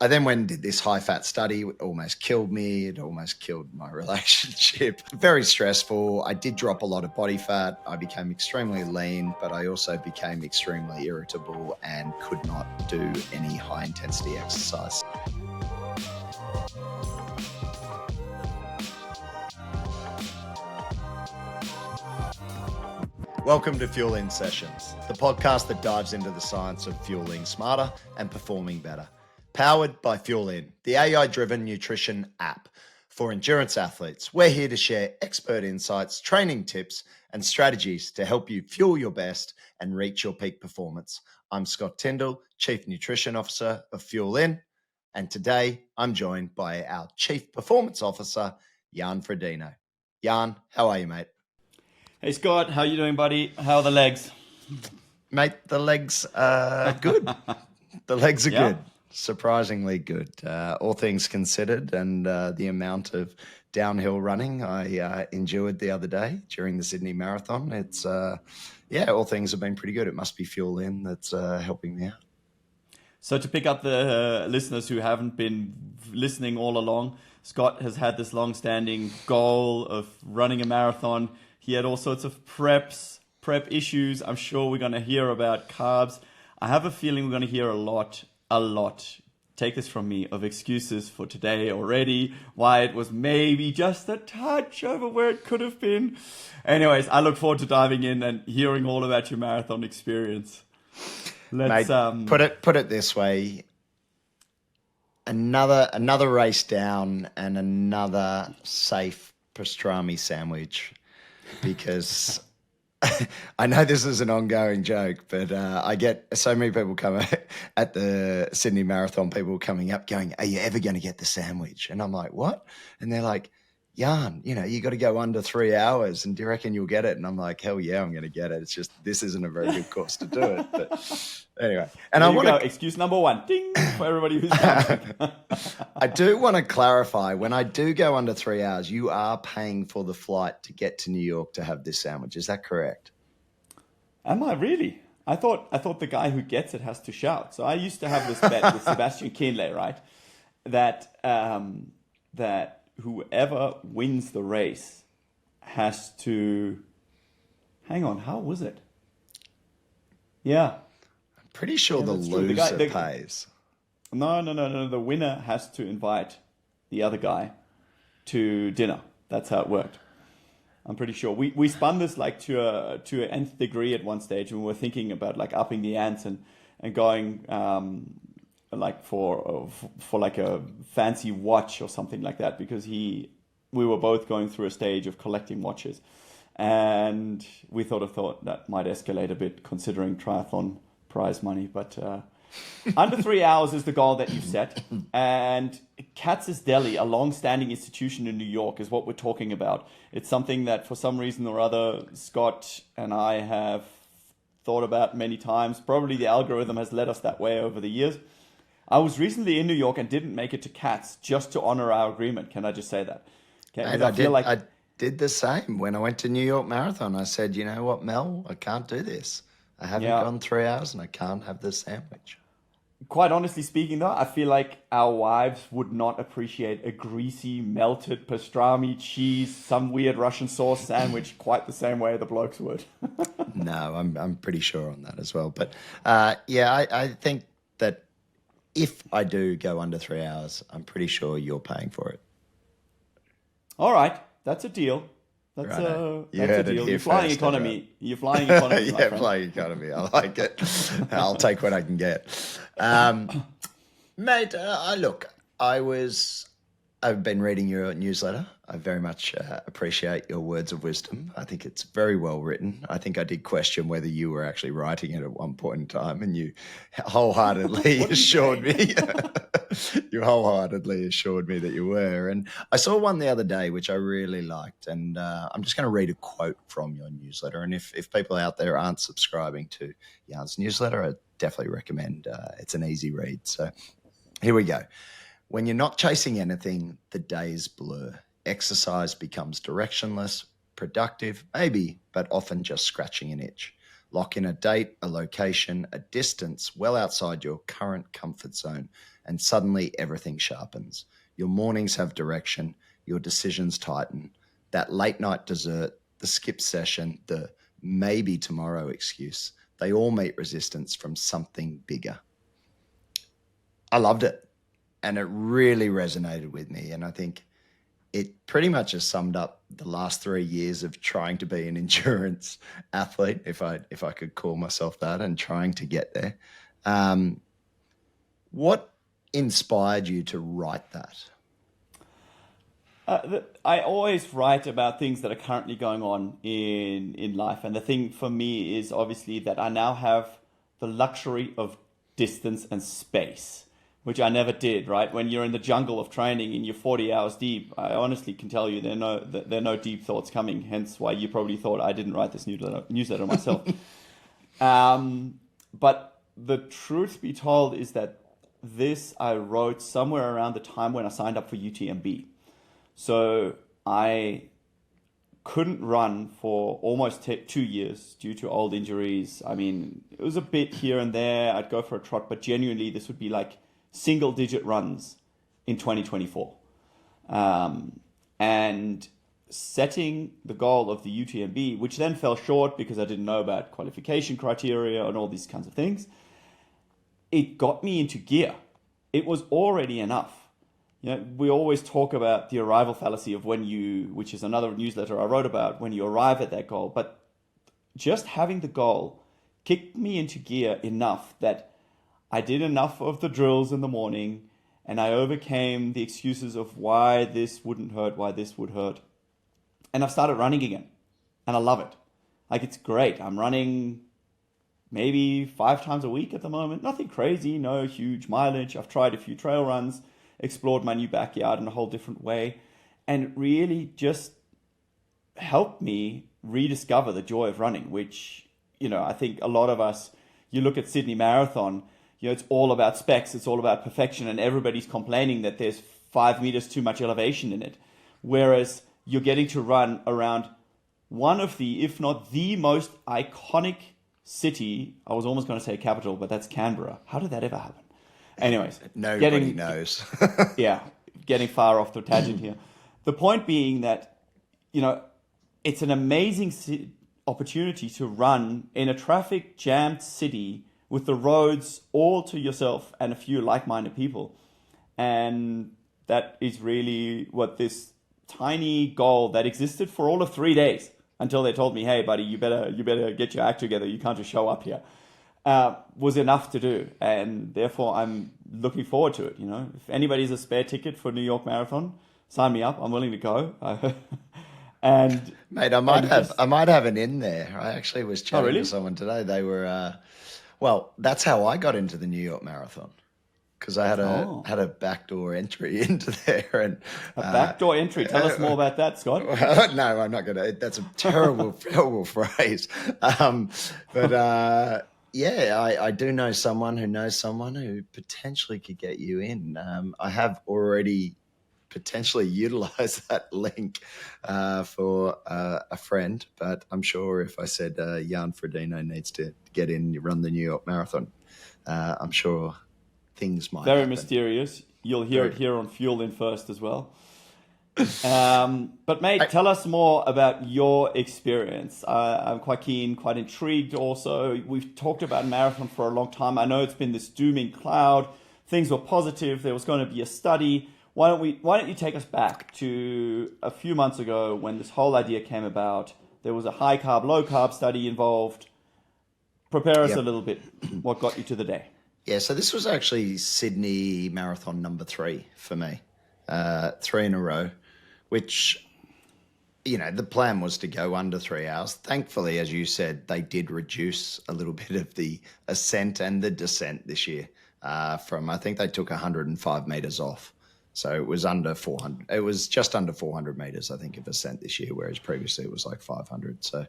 I then went and did this high-fat study. It almost killed me. It almost killed my relationship. Very stressful. I did drop a lot of body fat. I became extremely lean, but I also became extremely irritable and could not do any high-intensity exercise. Welcome to Fuel In Sessions, the podcast that dives into the science of fueling smarter and performing better. Powered by Fuel In, the AI-driven nutrition app for endurance athletes. We're here to share expert insights, training tips, and strategies to help you fuel your best and reach your peak performance. I'm Scott Tyndall, Chief Nutrition Officer of Fuel In, and today I'm joined by our Chief Performance Officer, Jan Frodeno. Jan, how are you, mate? Hey Scott, how you doing, buddy? How are the legs? Mate, the legs are good. The legs are good. Surprisingly good, all things considered, and the amount of downhill running I enjoyed the other day during the Sydney Marathon. It's, all things have been pretty good. It must be Fuel In that's helping me out. So to pick up the listeners who haven't been listening all along, Scott has had this long-standing goal of running a marathon. He had all sorts of prep issues. I'm sure we're going to hear about carbs. I have a feeling we're going to hear a lot, take this from me, of excuses for today already, why it was maybe just a touch over where it could have been. Anyways, I look forward to diving in and hearing all about your marathon experience. Let's put it this way. Another race down and another safe pastrami sandwich, because I know this is an ongoing joke, but I get so many people come at the Sydney Marathon, people coming up going, "Are you ever going to get the sandwich?" And I'm like, "What?" And they're like, "Jan, you got to go under 3 hours, and do you reckon you'll get it?" And I'm like, "Hell yeah, I'm going to get it. It's just, this isn't a very good course to do it." But anyway, and there you go. Excuse number one, ding, for everybody who's counting. I do want to clarify, when I do go under 3 hours, you are paying for the flight to get to New York to have this sandwich. Is that correct? Am I really? I thought the guy who gets it has to shout. So I used to have this bet with Sebastian Kienle, right? That whoever wins the race has to... Hang on, how was it? Yeah. I'm pretty sure the loser pays. No. The winner has to invite the other guy to dinner. That's how it worked. I'm pretty sure. We spun this like to an nth degree at one stage, and we were thinking about like upping the ante and going like for like a fancy watch or something like that, because we were both going through a stage of collecting watches, and we thought that might escalate a bit considering triathlon prize money, but under 3 hours is the goal that you've set. And Katz's Deli, a long-standing institution in New York, is what we're talking about. It's something that for some reason or other Scott and I have thought about many times. Probably the algorithm has led us that way over the years. I was recently in New York and didn't make it to Katz just to honor our agreement. Can I just say that? Okay, and I did the same when I went to New York Marathon. I said, "You know what, Mel? I can't do this. I haven't gone 3 hours and I can't have this sandwich." Quite honestly speaking, though, I feel like our wives would not appreciate a greasy, melted pastrami cheese, some weird Russian sauce sandwich quite the same way the blokes would. No, I'm pretty sure on that as well. But I think that if I do go under 3 hours, I'm pretty sure you're paying for it. All right, that's a deal. That's a deal. You're flying economy. Right? You're flying economy. Yeah, flying economy. I like it. I'll take what I can get. Mate, I've been reading your newsletter. I very much appreciate your words of wisdom. I think it's very well written. I think I did question whether you were actually writing it at one point in time, and you wholeheartedly assured me. You wholeheartedly assured me that you were. And I saw one the other day, which I really liked. And I'm just going to read a quote from your newsletter. And if people out there aren't subscribing to Jan's newsletter, I definitely recommend. It's an easy read. So here we go. When you're not chasing anything, the days blur. Exercise becomes directionless, productive, maybe, but often just scratching an itch. Lock in a date, a location, a distance well outside your current comfort zone, and suddenly everything sharpens. Your mornings have direction, your decisions tighten. That late night dessert, the skip session, the maybe tomorrow excuse, they all meet resistance from something bigger. I loved it, and it really resonated with me. And I think it pretty much has summed up the last 3 years of trying to be an endurance athlete, if I could call myself that, and trying to get there. What inspired you to write that? I always write about things that are currently going on in life. And the thing for me is obviously that I now have the luxury of distance and space, which I never did, right? When you're in the jungle of training and you're 40 hours deep, I honestly can tell you there are no deep thoughts coming, hence why you probably thought I didn't write this newsletter myself. But the truth be told is that this I wrote somewhere around the time when I signed up for UTMB. So I couldn't run for almost 2 years due to old injuries. I mean, it was a bit here and there. I'd go for a trot, but genuinely this would be like single-digit runs in 2024. And setting the goal of the UTMB, which then fell short because I didn't know about qualification criteria and all these kinds of things, it got me into gear. It was already enough. You know, we always talk about the arrival fallacy of which is another newsletter I wrote about, when you arrive at that goal. But just having the goal kicked me into gear enough that I did enough of the drills in the morning, and I overcame the excuses of why this wouldn't hurt, why this would hurt. And I've started running again, and I love it. Like, it's great. I'm running maybe 5 times a week at the moment. Nothing crazy, no huge mileage. I've tried a few trail runs, explored my new backyard in a whole different way, and it really just helped me rediscover the joy of running, which, you know, I think a lot of us, you look at Sydney Marathon, you know, it's all about specs, it's all about perfection, and everybody's complaining that there's 5 meters too much elevation in it. Whereas you're getting to run around one of the, if not the most iconic city, I was almost going to say capital, but that's Canberra. How did that ever happen? Anyways, Nobody knows. Yeah, getting far off the tangent here. The point being that, you know, it's an amazing opportunity to run in a traffic jammed city with the roads all to yourself and a few like-minded people. And that is really what this tiny goal that existed for all of 3 days until they told me, hey, buddy, you better get your act together. You can't just show up here. Was enough to do, and therefore I'm looking forward to it. You know, if anybody's a spare ticket for New York Marathon, sign me up. I'm willing to go. And mate, I might have an in there. I actually was chatting really? to someone today. They were, well, that's how I got into the New York Marathon, because I had a backdoor entry into there. And a backdoor entry. Tell us more about that, Scott. No, I'm not gonna. That's a terrible, terrible phrase. But yeah, I do know someone who knows someone who potentially could get you in. I have already potentially utilized that link for a friend, but I'm sure if I said Jan Frodeno needs to get in, run the New York Marathon, I'm sure things might Very happen. mysterious. You'll hear it here on Fuel In First as well. But mate, tell us more about your experience. I'm quite keen, quite intrigued also. We've talked about marathon for a long time. I know it's been this dooming cloud. Things were positive. There was going to be a study. Why don't you take us back to a few months ago when this whole idea came about? There was a high-carb, low-carb study involved. Prepare us a little bit. What got you to the day? Yeah, so this was actually Sydney Marathon number 3 for me. 3 in a row, which, you know, the plan was to go under 3 hours. Thankfully, as you said, they did reduce a little bit of the ascent and the descent this year from, I think they took 105 meters off. So it was under 400. It was just under 400 meters, I think, of ascent this year, whereas previously it was like 500. So,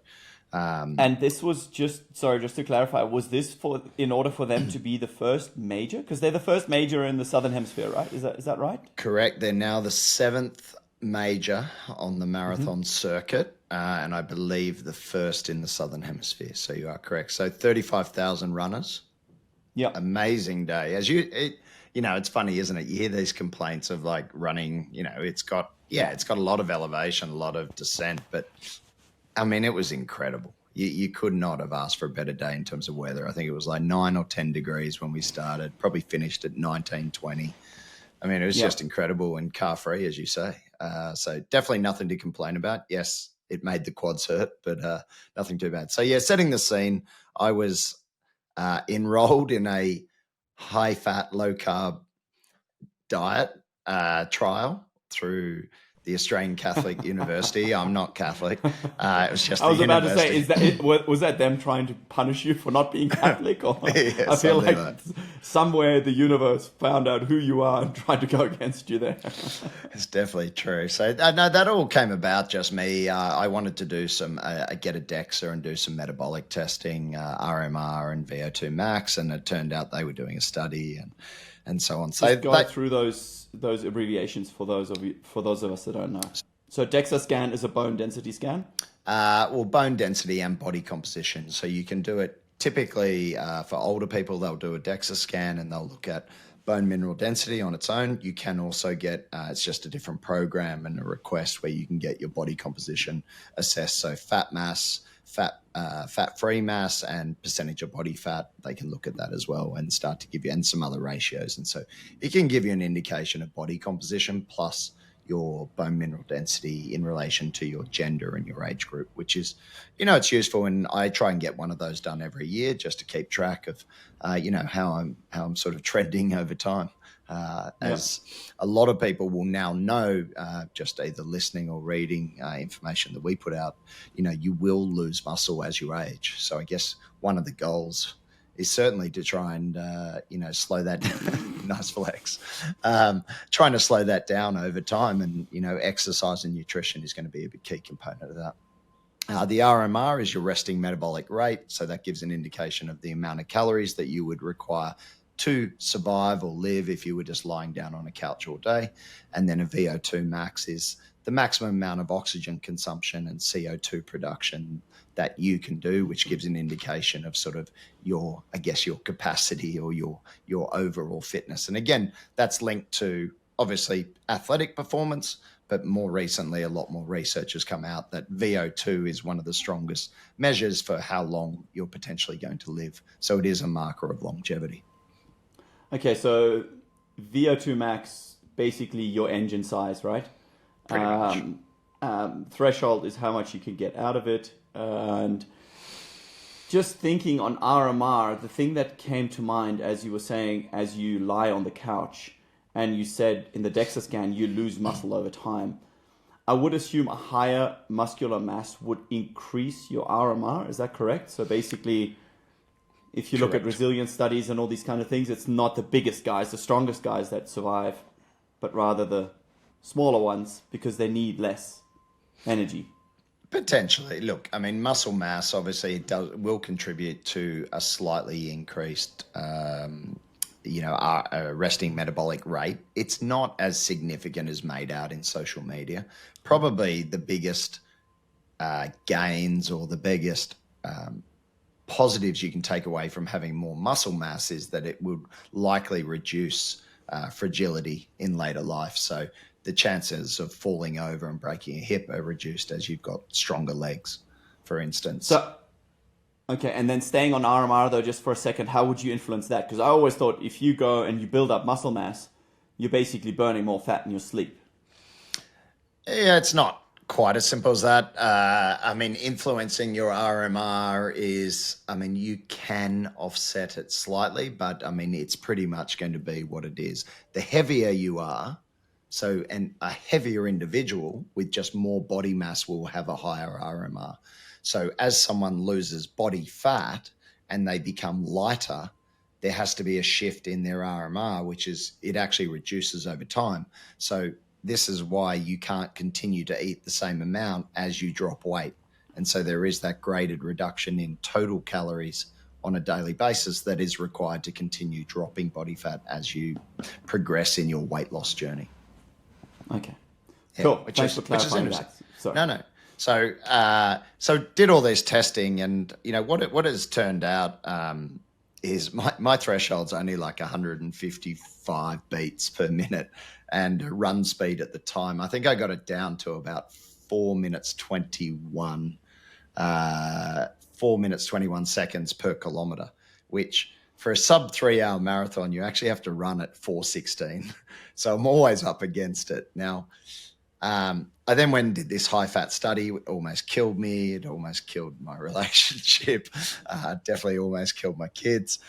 and this was just to clarify, was this in order for them to be the first major? Because they're the first major in the Southern Hemisphere, right? Is that right? Correct. They're now the 7th major on the marathon circuit, and I believe the first in the Southern Hemisphere. So you are correct. So 35,000 runners. Yeah. Amazing day. It's funny, isn't it? You hear these complaints of like running, it's got a lot of elevation, a lot of descent, but I mean, it was incredible. You could not have asked for a better day in terms of weather. I think it was like 9 or 10 degrees when we started, probably finished at 19, 20. I mean, it was just incredible and car free, as you say. So definitely nothing to complain about. Yes, it made the quads hurt, but nothing too bad. So yeah, setting the scene, I was enrolled in a high fat, low carb diet trial through the Australian Catholic University. I'm not Catholic. It was just I was the about to university. say, was that them trying to punish you for not being Catholic? Or Yeah, I feel something like somewhere the universe found out who you are and tried to go against you there. It's definitely true. So no, that all came about just me. I wanted to do get a DEXA and do some metabolic testing, RMR and VO2 max, and it turned out they were doing a study and so on. So Just go through those abbreviations for those of us that don't know. So DEXA scan is a bone density scan. Well, bone density and body composition. So you can do it typically for older people. They'll do a DEXA scan and they'll look at bone mineral density on its own. You can also get it's just a different program and a request where you can get your body composition assessed. So fat mass, fat-free mass, and percentage of body fat. They can look at that as well and start to give you, and some other ratios. And so it can give you an indication of body composition plus your bone mineral density in relation to your gender and your age group, which is, it's useful. And I try and get one of those done every year just to keep track of, how I'm sort of trending over time. As a lot of people will now know, just either listening or reading information that we put out, you will lose muscle as you age. So I guess one of the goals is certainly to try and, slow that down. Nice flex. Trying to slow that down over time, and, exercise and nutrition is going to be a big key component of that. The RMR is your resting metabolic rate. So that gives an indication of the amount of calories that you would require to survive or live if you were just lying down on a couch all day. And then a VO2 max is the maximum amount of oxygen consumption and CO2 production that you can do, which gives an indication of sort of your capacity or your overall fitness. And again, that's linked to obviously athletic performance, but more recently, a lot more research has come out that VO2 is one of the strongest measures for how long you're potentially going to live. So it is a marker of longevity. Okay, so VO2 max, basically your engine size, right? Pretty much. Threshold is how much you can get out of it. And just thinking on RMR, the thing that came to mind as you were saying, as you lie on the couch, and you said in the DEXA scan, you lose muscle over time. I would assume a higher muscular mass would increase your RMR. Is that correct? So basically, if you look at resilience studies and all these kind of things, it's not the biggest guys, the strongest guys that survive, but rather the smaller ones because they need less energy. Potentially. Look, I mean, muscle mass obviously will contribute to a slightly increased, resting metabolic rate. It's not as significant as made out in social media. Probably the biggest gains or the biggest positives you can take away from having more muscle mass is that it would likely reduce fragility in later life. So the chances of falling over and breaking a hip are reduced as you've got stronger legs, for instance. So, okay, and then staying on RMR though, just for a second, how would you influence that? Because I always thought if you go and you build up muscle mass, you're basically burning more fat in your sleep. Yeah, it's not quite as simple as that. Influencing your RMR is, you can offset it slightly, but it's pretty much going to be what it is. The heavier you are, and a heavier individual with just more body mass will have a higher RMR. So as someone loses body fat and they become lighter, there has to be a shift in their RMR, it actually reduces over time. So this is why you can't continue to eat the same amount as you drop weight. And so there is that graded reduction in total calories on a daily basis that is required to continue dropping body fat as you progress in your weight loss journey. Okay. Yeah, Cool. Thanks for which is clarifying interesting. that. Sorry. No. So did all this testing, and what has turned out is my threshold's only like 155 beats per minute, and run speed at the time, I think I got it down to about 4 minutes 21, 4 minutes 21 seconds per kilometer, which for a sub 3 hour marathon, you actually have to run at 4:16. So I'm always up against it now. I then went and did this high fat study. It almost killed me. It almost killed my relationship. Definitely almost killed my kids.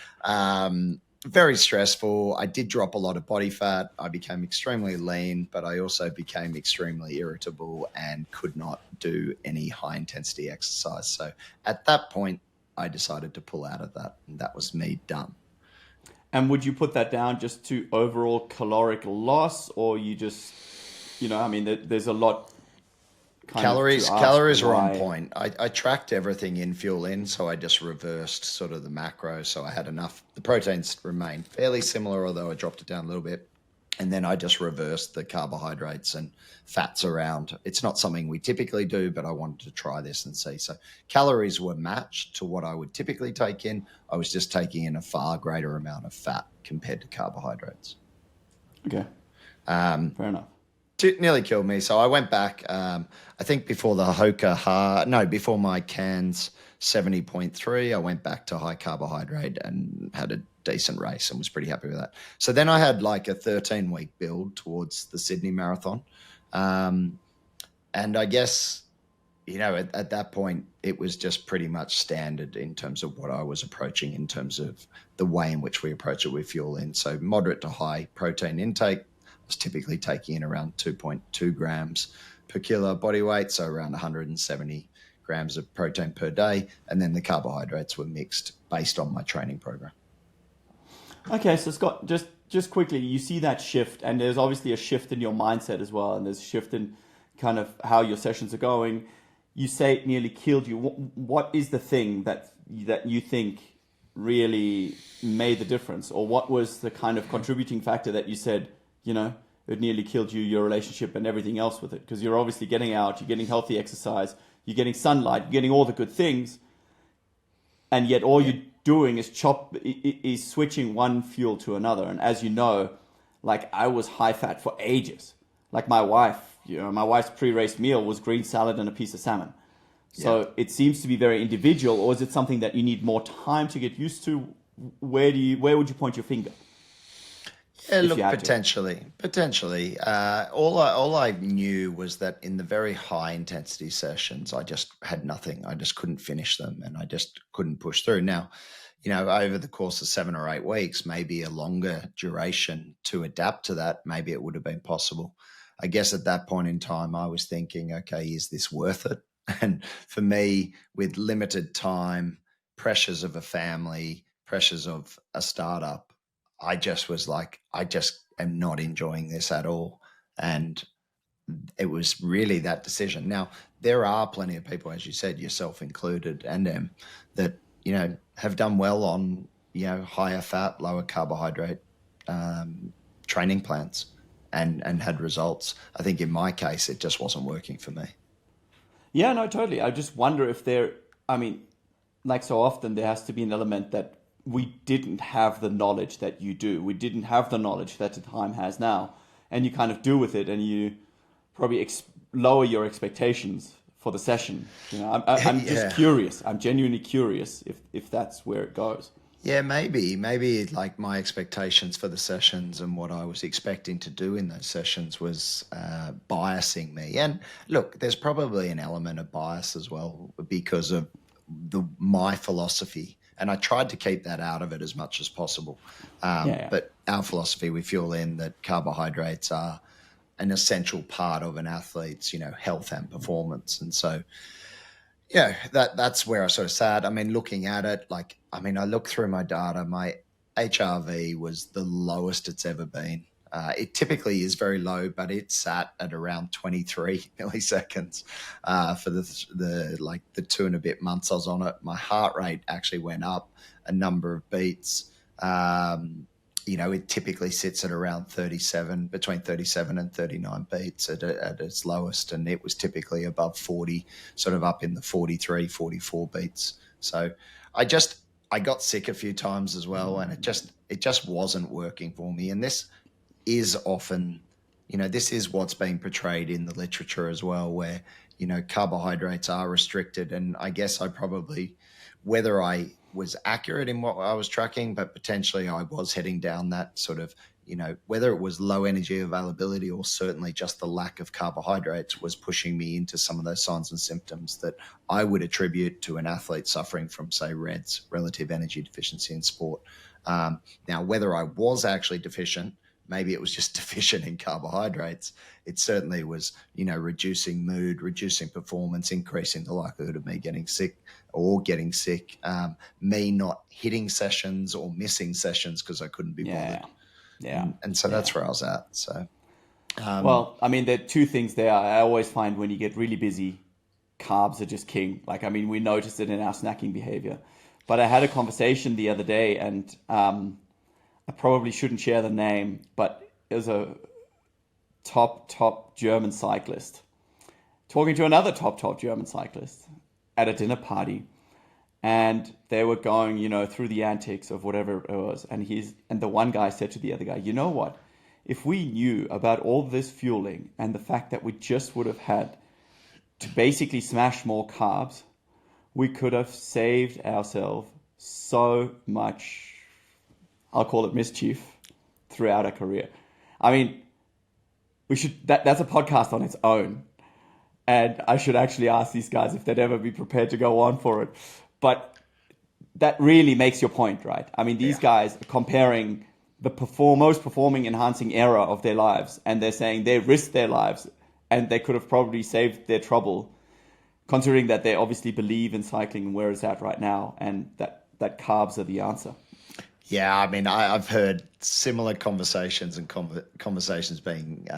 Very stressful. I did drop a lot of body fat. I became extremely lean, but I also became extremely irritable and could not do any high intensity exercise. So at that point, I decided to pull out of that, and that was me done. And would you put that down just to overall caloric loss, or you just, I mean, there's a lot kind Calories of to calories ask are on why. point. I tracked everything in, fuel in, so I just reversed sort of the macro. So I had enough. The proteins remained fairly similar, although I dropped it down a little bit. And then I just reversed the carbohydrates and fats around. It's not something we typically do, but I wanted to try this and see. So calories were matched to what I would typically take in. I was just taking in a far greater amount of fat compared to carbohydrates. Okay. Fair enough. Nearly killed me. So I went back, I think before the before my cans 70.3, I went back to high carbohydrate and had a decent race and was pretty happy with that. So then I had like a 13-week build towards the Sydney Marathon. And I guess, at that point, it was just pretty much standard in terms of what I was approaching in terms of the way in which we approach it with fuel in. So moderate to high protein intake. I was typically taking in around 2.2 grams per kilo body weight, so around 170 grams of protein per day. And then the carbohydrates were mixed based on my training program. Okay, so Scott, just quickly, you see that shift, and there's obviously a shift in your mindset as well, and there's a shift in kind of how your sessions are going. You say it nearly killed you. What is the thing that you think really made the difference, or what was the kind of contributing factor that you said, it nearly killed you, your relationship and everything else with it? Because you're obviously getting out, you're getting healthy exercise, you're getting sunlight, you're getting all the good things, and yet all you're doing is switching one fuel to another. And as you know, like I was high fat for ages. Like my wife's pre-race meal was green salad and a piece of salmon. So it seems to be very individual, or is it something that you need more time to get used to? Where would you point your finger? Yeah, If you look, had to? potentially. All I knew was that in the very high intensity sessions, I just had nothing. I just couldn't finish them, and I just couldn't push through. Now, over the course of 7 or 8 weeks, maybe a longer duration to adapt to that, maybe it would have been possible. I guess at that point in time, I was thinking, okay, is this worth it? And for me, with limited time, pressures of a family, pressures of a startup, I just was like, I just am not enjoying this at all. And it was really that decision. Now, there are plenty of people, as you said, yourself included, and them, that, have done well on, higher fat, lower carbohydrate training plans and had results. I think in my case, it just wasn't working for me. Yeah, no, totally. I just wonder if I mean, like so often, there has to be an element that we didn't have the knowledge that you do. We didn't have the knowledge that the time has now. And you kind of do with it, and you probably lower your expectations for the session. I'm just Yeah. curious. I'm genuinely curious if that's where it goes. Yeah, maybe like my expectations for the sessions and what I was expecting to do in those sessions was biasing me. And look, there's probably an element of bias as well because of my philosophy. And I tried to keep that out of it as much as possible. Yeah, But our philosophy, we fuel in that carbohydrates are an essential part of an athlete's, health and performance. And so, that's where I sort of sat. I mean, looking at it, I looked through my data. My HRV was the lowest it's ever been. It typically is very low, but it sat at around 23 milliseconds for the 2 and a bit months I was on it. My heart rate actually went up a number of beats. it typically sits at around 37, between 37 and 39 beats at its lowest. And it was typically above 40, sort of up in the 43, 44 beats. So I got sick a few times as well, and it just wasn't working for me. And this is often, this is what's being portrayed in the literature as well, where, carbohydrates are restricted. And I guess I probably, whether I was accurate in what I was tracking, but potentially I was heading down that sort of, whether it was low energy availability or certainly just the lack of carbohydrates was pushing me into some of those signs and symptoms that I would attribute to an athlete suffering from, say, REDS, relative energy deficiency in sport. Now, whether I was actually deficient, maybe it was just deficient in carbohydrates. It certainly was, reducing mood, reducing performance, increasing the likelihood of me getting sick, me not hitting sessions or missing sessions because I couldn't be bothered. Yeah. And so that's where I was at. So, well, I mean, there are two things there. I always find when you get really busy, carbs are just king. Like, I mean, we noticed it in our snacking behavior. But I had a conversation the other day, and I probably shouldn't share the name, but it was a top German cyclist talking to another top German cyclist at a dinner party, and they were going, through the antics of whatever it was, and the one guy said to the other guy, you know what? If we knew about all this fueling and the fact that we just would have had to basically smash more carbs, we could have saved ourselves so much, I'll call it mischief, throughout our career. I mean, that's a podcast on its own. And I should actually ask these guys if they'd ever be prepared to go on for it. But that really makes your point, right? I mean, these guys are comparing the most performing enhancing era of their lives, and they're saying they risked their lives and they could have probably saved their trouble, considering that they obviously believe in cycling and where it's at right now, and that carbs are the answer. Yeah, I mean, I've heard similar conversations and conversations being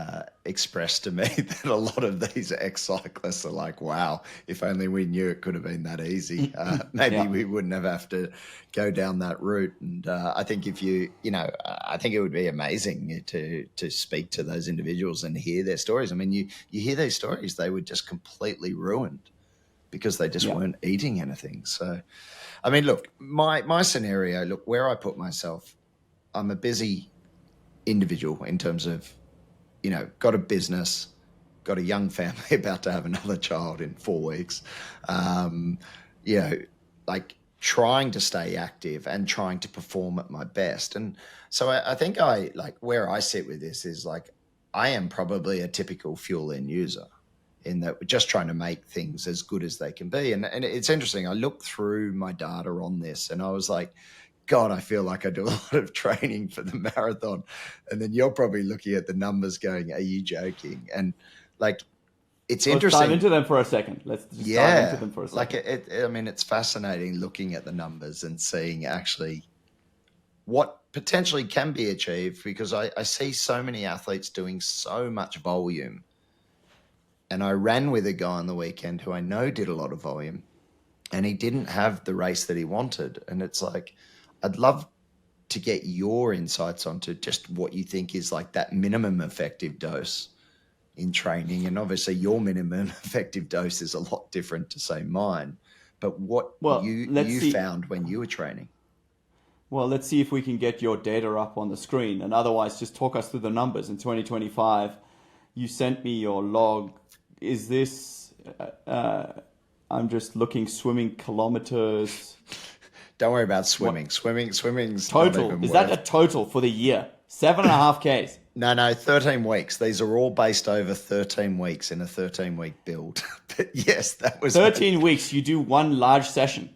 expressed to me that a lot of these ex-cyclists are like, wow, if only we knew it could have been that easy. Maybe we wouldn't have to go down that route. And I think if I think it would be amazing to speak to those individuals and hear their stories. I mean, you hear these stories, they were just completely ruined because they just weren't eating anything. So, I mean, look, my scenario, where I put myself, I'm a busy individual in terms of, got a business, got a young family, about to have another child in 4 weeks, like trying to stay active and trying to perform at my best. And so I think where I sit with this is like, I am probably a typical fuel-in user, in that we're just trying to make things as good as they can be. And it's interesting. I looked through my data on this and I was like, God, I feel like I do a lot of training for the marathon. And then you're probably looking at the numbers going, are you joking? And like, it's interesting. Let's dive into them for a second. Let's just dive into them for a second. Like, I mean, it's fascinating looking at the numbers and seeing actually what potentially can be achieved, because I see so many athletes doing so much volume. And I ran with a guy on the weekend who I know did a lot of volume, and he didn't have the race that he wanted. And it's like, I'd love to get your insights onto just what you think is like that minimum effective dose in training. And obviously your minimum effective dose is a lot different to, say, mine. But what you found when you were training. Well, let's see if we can get your data up on the screen. And otherwise, just talk us through the numbers. In 2025, you sent me your log. Is this, I'm just looking, swimming kilometers. Don't worry about swimming. Swimming's total. Is that a total for the year? 7.5 Ks. No, 13 weeks. These are all based over 13 weeks in a 13-week build. But yes, that was 13 weeks. You do one large session.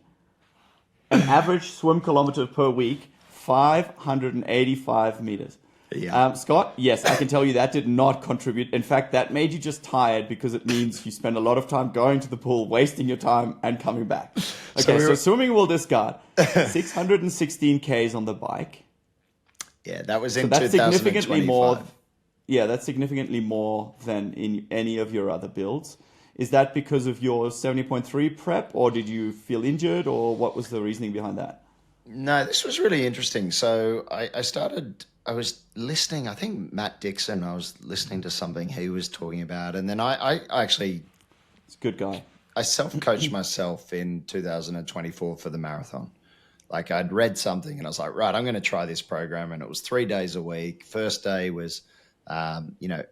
An average swim kilometer per week, 585 meters. Yeah. Scott, yes, I can tell you that did not contribute. In fact, that made you just tired, because it means you spend a lot of time going to the pool, wasting your time, and coming back. Okay, so swimming we'll discard. 616 Ks on the bike. Yeah, that was in 2025. Significantly more. Yeah, that's significantly more than in any of your other builds. Is that because of your 70.3 prep, or did you feel injured, or what was the reasoning behind that? No, this was really interesting. So I was listening, I think Matt Dixon, I was listening to something he was talking about. And then I actually, It's a good guy. I self-coached myself in 2024 for the marathon. Like I'd read something and I was like, right, I'm going to try this program. And it was 3 days a week. First day was, you know,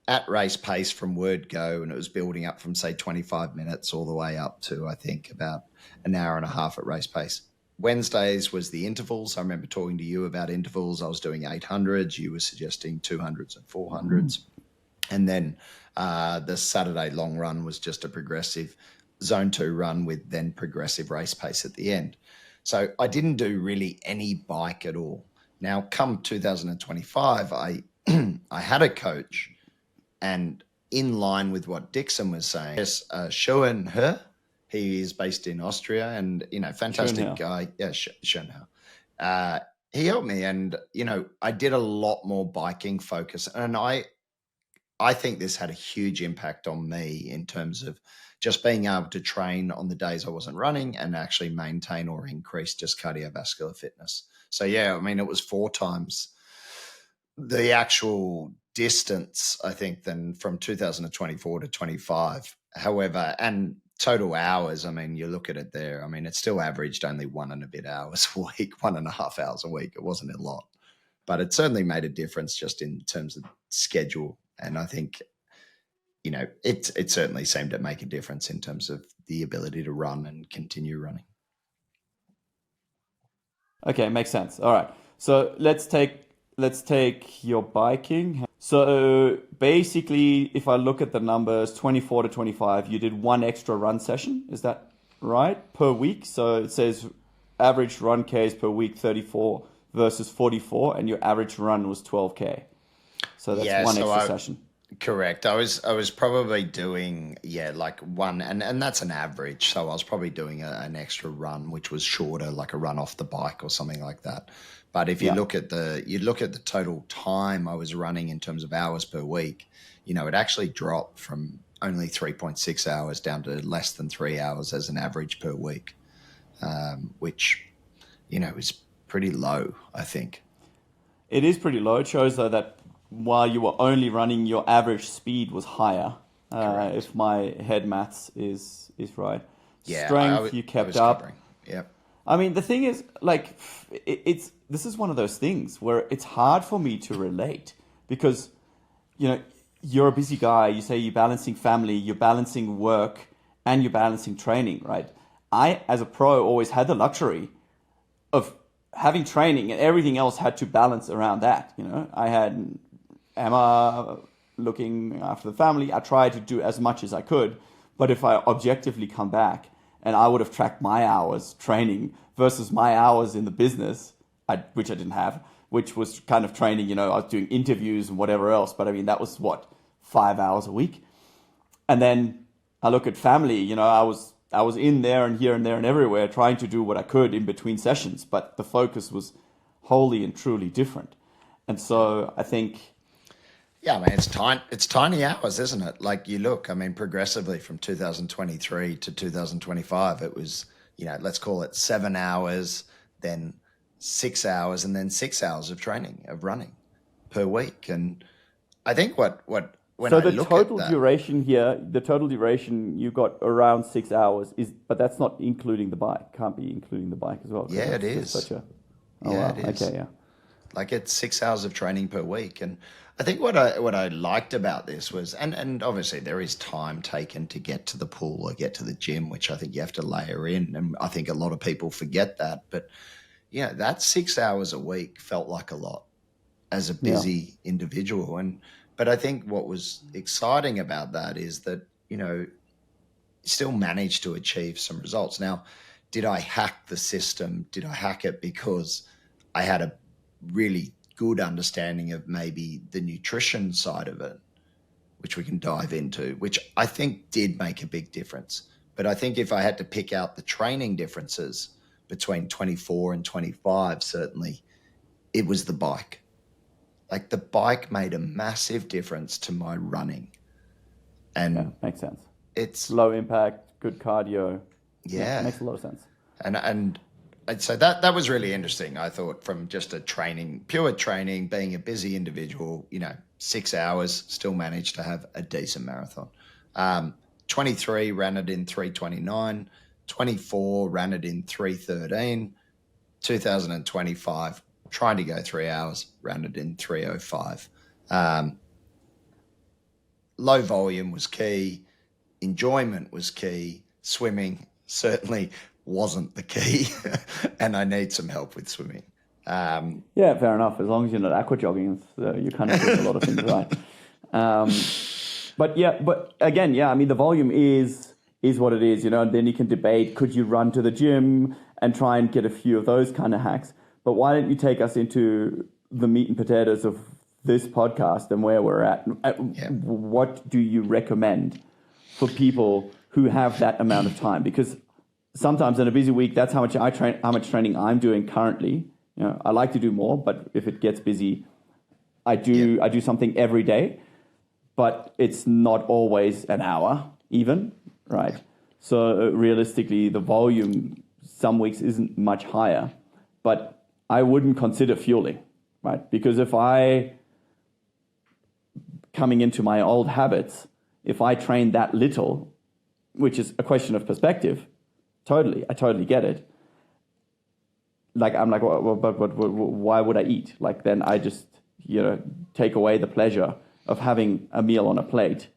at race pace from word go. And it was building up from, say, 25 minutes all the way up to, I think, about an hour and a half at race pace. Wednesdays was the intervals. I remember talking to you about intervals. I was doing 800s. You were suggesting 200s and 400s. And then the Saturday long run was just a progressive zone 2 run with then progressive race pace at the end. So I didn't do really any bike at all. Now, come 2025, I I had a coach, and in line with what Dixon was saying, yes, Schoenherr, he is based in Austria, and fantastic Schoenherr. guy. Yeah, Schoenherr. He helped me, and I did a lot more biking focus, and I think this had a huge impact on me in terms of just being able to train on the days I wasn't running and actually maintain or increase just cardiovascular fitness. So, yeah, I mean, it was 4 times the actual distance, I think, than from 2024 to 25. However, and total hours, I mean, you look at it there, I mean, it still averaged only 1.5 hours a week, 1.5 hours a week. It wasn't a lot, but it certainly made a difference just in terms of schedule. And I think, it certainly seemed to make a difference in terms of the ability to run and continue running. Okay, makes sense. All right. So let's take your biking. So basically, if I look at the numbers, 24 to 25, you did one extra run session. Is that right? Per week. So it says average run Ks per week 34 versus 44, and your average run was 12K. So that's Yeah, one so extra session. correct. I was probably doing, yeah, like one, and that's an average. So I was probably doing an extra run, which was shorter, like a run off the bike or something like that. But if you Yeah. look at the total time I was running in terms of hours per week, it actually dropped from only 3.6 hours down to less than 3 hours as an average per week, which is pretty low, I think. It is pretty low. It shows though that while you were only running, your average speed was higher. Correct. If my head maths is right. Yeah, I Strength was you I kept was up. covering. Yep. I mean, the thing is, like, it's this is one of those things where it's hard for me to relate because, you know, you're a busy guy. You say you're balancing family, you're balancing work, and you're balancing training, right? I, as a pro, always had the luxury of having training, and everything else had to balance around that. I had Emma looking after the family. I tried to do as much as I could, but if I objectively come back and I would have tracked my hours training versus my hours in the business, which I didn't have, which was kind of training. I was doing interviews and whatever else, but I mean that was what 5 hours a week. And then I look at family. I was in there and here and there and everywhere trying to do what I could in between sessions, but the focus was wholly and truly different. And so I think, Yeah, I mean it's tiny hours, isn't it? Like you look, I mean, progressively from 2023 to 2025, it was, let's call it 7 hours, then 6 hours, and then 6 hours of training, of running per week. And I think what when so I the look at total that, duration here, the total duration you got around 6 hours but that's not including the bike. Can't be including the bike as well because yeah, it that's just is. such a, oh Yeah, wow, it okay, is. yeah. Like it's 6 hours of training per week. And I think what I liked about this was, and obviously there is time taken to get to the pool or get to the gym, which I think you have to layer in. And I think a lot of people forget that. But yeah, that 6 hours a week felt like a lot as a Yeah. busy individual. But I think what was exciting about that is that, still managed to achieve some results. Now, did I hack the system? Did I hack it because I had a really good understanding of maybe the nutrition side of it, which we can dive into, which I think did make a big difference. But I think if I had to pick out the training differences between 24 and 25, certainly it was the bike. Like the bike made a massive difference to my running. Yeah, And makes sense. it's, Low impact, good cardio. Yeah, yeah. makes a lot of sense. And And so that was really interesting. I thought from just pure training, being a busy individual, 6 hours, still managed to have a decent marathon. 23 ran it in 3:29, 24 ran it in 3:13, 2025 trying to go 3 hours, ran it in 3:05. Low volume was key. Enjoyment was key. Swimming certainly wasn't the key, and I need some help with swimming. Yeah, fair enough. As long as you're not aqua jogging, you kind of do a lot of things right. But again, I mean, the volume is what it is, and then you can debate, could you run to the gym and try and get a few of those kind of hacks? But why don't you take us into the meat and potatoes of this podcast and where we're at? What do you recommend for people who have that amount of time? Because sometimes in a busy week, that's how much training I'm doing currently. I like to do more, but if it gets busy, I do something every day, but it's not always an hour even, right? So realistically, the volume some weeks isn't much higher, but I wouldn't consider fueling, right? Because coming into my old habits, if I train that little, which is a question of perspective, I totally get it. Like, I'm like, well, but why would I eat? Like, then I just, take away the pleasure of having a meal on a plate.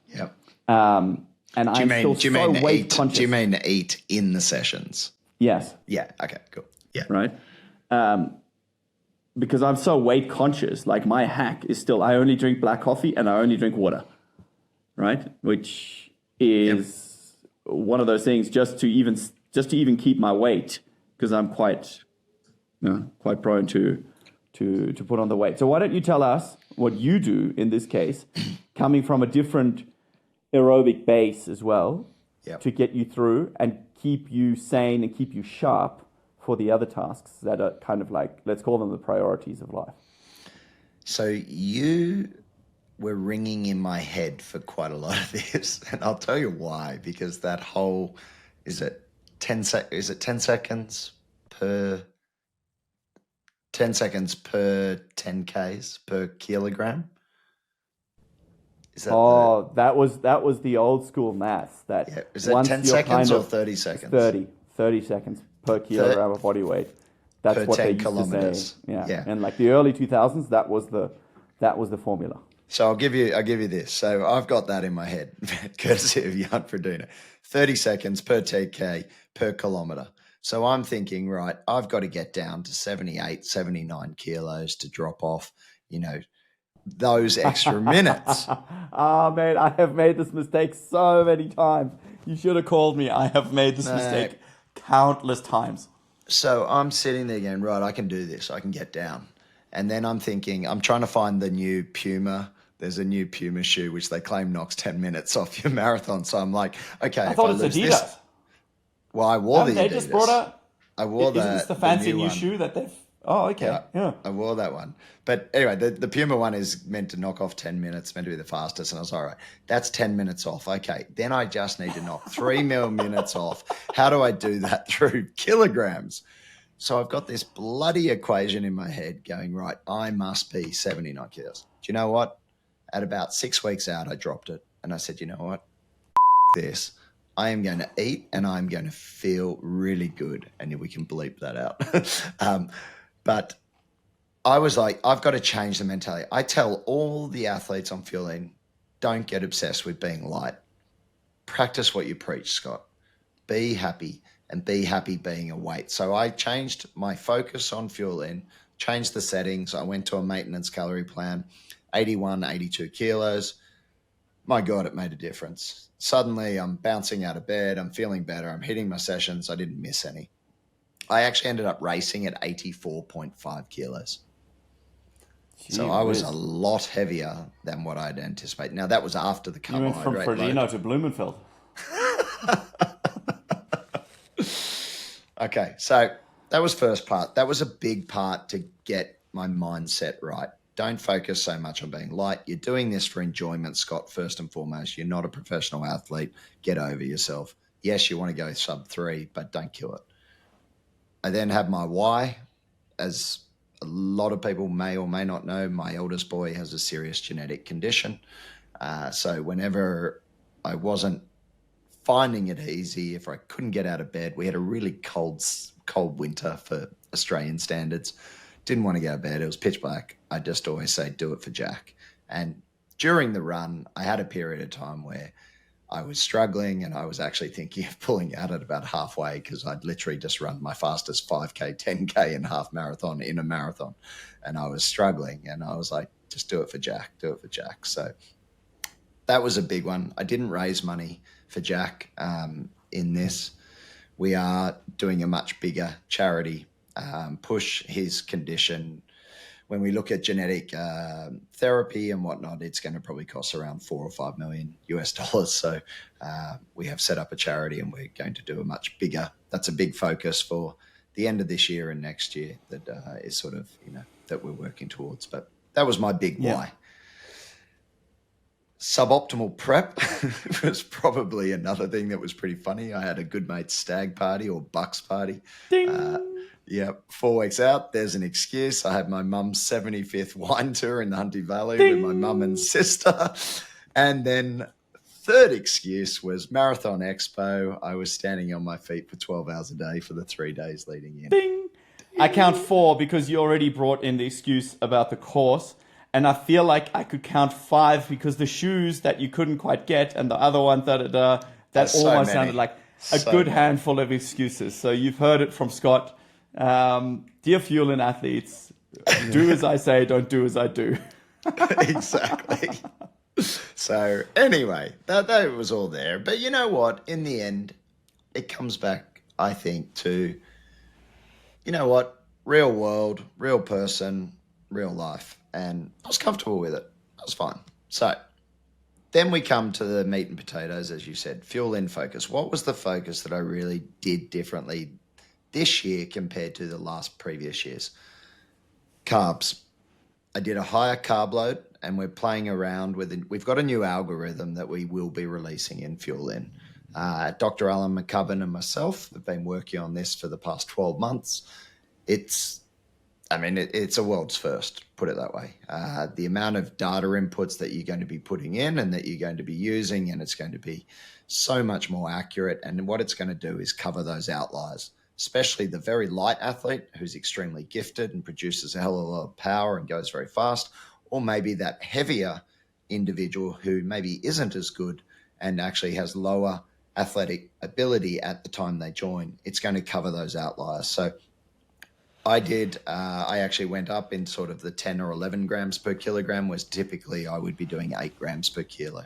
Yeah. And I'm still so weight conscious. Do you mean eat in the sessions? Yes. Yeah. Okay, cool. Yeah. Right. Because I'm so weight conscious, like my hack is still, I only drink black coffee and I only drink water. Right. Which is one of those things just to even keep my weight, because I'm quite prone to put on the weight. So why don't you tell us what you do in this case, coming from a different aerobic base as well, to get you through and keep you sane and keep you sharp for the other tasks that are kind of like, let's call them the priorities of life. So you were ringing in my head for quite a lot of this, and I'll tell you why. Because that whole, is it 10 seconds per 10 seconds per 10 Ks per kilogram? Is that that was the old school maths. Is that 10 seconds or 30 seconds? 30 seconds per kilogram of body weight. That's what they used to say. Yeah. And like the early 2000s, that was the formula. So I'll give you this. So I've got that in my head, courtesy of Jan Frodeno. 30 seconds per 10K per kilometer. So I'm thinking, right, I've got to get down to 78, 79 kilos to drop off, those extra minutes. Man, I have made this mistake so many times. You should have called me. I have made this mistake countless times. So I'm sitting there going, right, I can do this. I can get down. And then I'm thinking, I'm trying to find the new Puma. There's a new Puma shoe, which they claim knocks 10 minutes off your marathon. So I'm like, okay. I thought it's Adidas. This, well, I wore the Adidas. They just brought Isn't this the fancy new shoe that they've... Oh, okay. Yeah. I wore that one. But anyway, the Puma one is meant to knock off 10 minutes, meant to be the fastest. And I was all right, that's 10 minutes off. Okay. Then I just need to knock 3 minutes off. How do I do that through kilograms? So I've got this bloody equation in my head going, right, I must be 79 kilos. Do you know what? At about 6 weeks out, I dropped it. And I said, you know what? This. I am going to eat and I'm going to feel really good. And we can bleep that out. But I was like, I've got to change the mentality. I tell all the athletes I'm fueling, don't get obsessed with being light. Practice what you preach, Scott. Be happy, and be happy being a weight. So I changed my focus on fueling, changed the settings. I went to a maintenance calorie plan, 81, 82 kilos. My God, it made a difference. Suddenly I'm bouncing out of bed. I'm feeling better. I'm hitting my sessions. I didn't miss any. I actually ended up racing at 84.5 kilos. So I was a lot heavier than what I'd anticipate. Now, that was after the carbohydrate. You went from Frodeno to Blumenfeld. Okay, so that was first part. That was a big part to get my mindset right. Don't focus so much on being light. You're doing this for enjoyment, Scott, first and foremost. You're not a professional athlete. Get over yourself. Yes, you want to go sub 3, but don't kill it. I then had my why. As a lot of people may or may not know, my eldest boy has a serious genetic condition. So whenever I wasn't finding it easy, if I couldn't get out of bed, we had a really cold winter for Australian standards. Didn't want to go to bed. It was pitch black. I just always say, do it for Jack. And during the run, I had a period of time where I was struggling and I was actually thinking of pulling out at about halfway because I'd literally just run my fastest 5K, 10K and half marathon in a marathon. And I was struggling and I was like, just do it for Jack, do it for Jack. So that was a big one. I didn't raise money for Jack in this. We are doing a much bigger charity push. His condition, when we look at genetic therapy and whatnot, it's going to probably cost around $4 or $5 million US. So we have set up a charity and we're going to do a much bigger, that's a big focus for the end of this year and next year that is sort of, that we're working towards. But that was my big why. Suboptimal prep was probably another thing that was pretty funny. I had a good mate's stag party or bucks party. Ding! 4 weeks out, there's an excuse. I had my mum's 75th wine tour in the Hunty Valley Ding! with my mum and sister. And then third excuse was Marathon Expo. I was standing on my feet for 12 hours a day for the 3 days leading in. Ding! I count 4 because you already brought in the excuse about the course. And I feel like I could count 5 because the shoes that you couldn't quite get and the other one that almost sounded like a good handful of excuses. So you've heard it from Scott. Dear Fuel and athletes, do as I say, don't do as I do. Exactly. So anyway, that was all there. But you know what? In the end, it comes back, I think, to, real world, real person, real life. And I was comfortable with it. That was fine. So then we come to the meat and potatoes, as you said, fuel in focus. What was the focus that I really did differently this year compared to the previous years? Carbs. I did a higher carb load and we're playing around with it. We've got a new algorithm that we will be releasing in Fuel In. Dr. Alan McCubbin and myself have been working on this for the past 12 months. It's a world's first, put it that way. The amount of data inputs that you're going to be putting in and that you're going to be using, and it's going to be so much more accurate. And what it's going to do is cover those outliers, especially the very light athlete who's extremely gifted and produces a hell of a lot of power and goes very fast, or maybe that heavier individual who maybe isn't as good and actually has lower athletic ability at the time they join. It's going to cover those outliers. So I actually went up in sort of the 10 or 11 grams per kilogram, whereas typically I would be doing 8 grams per kilo.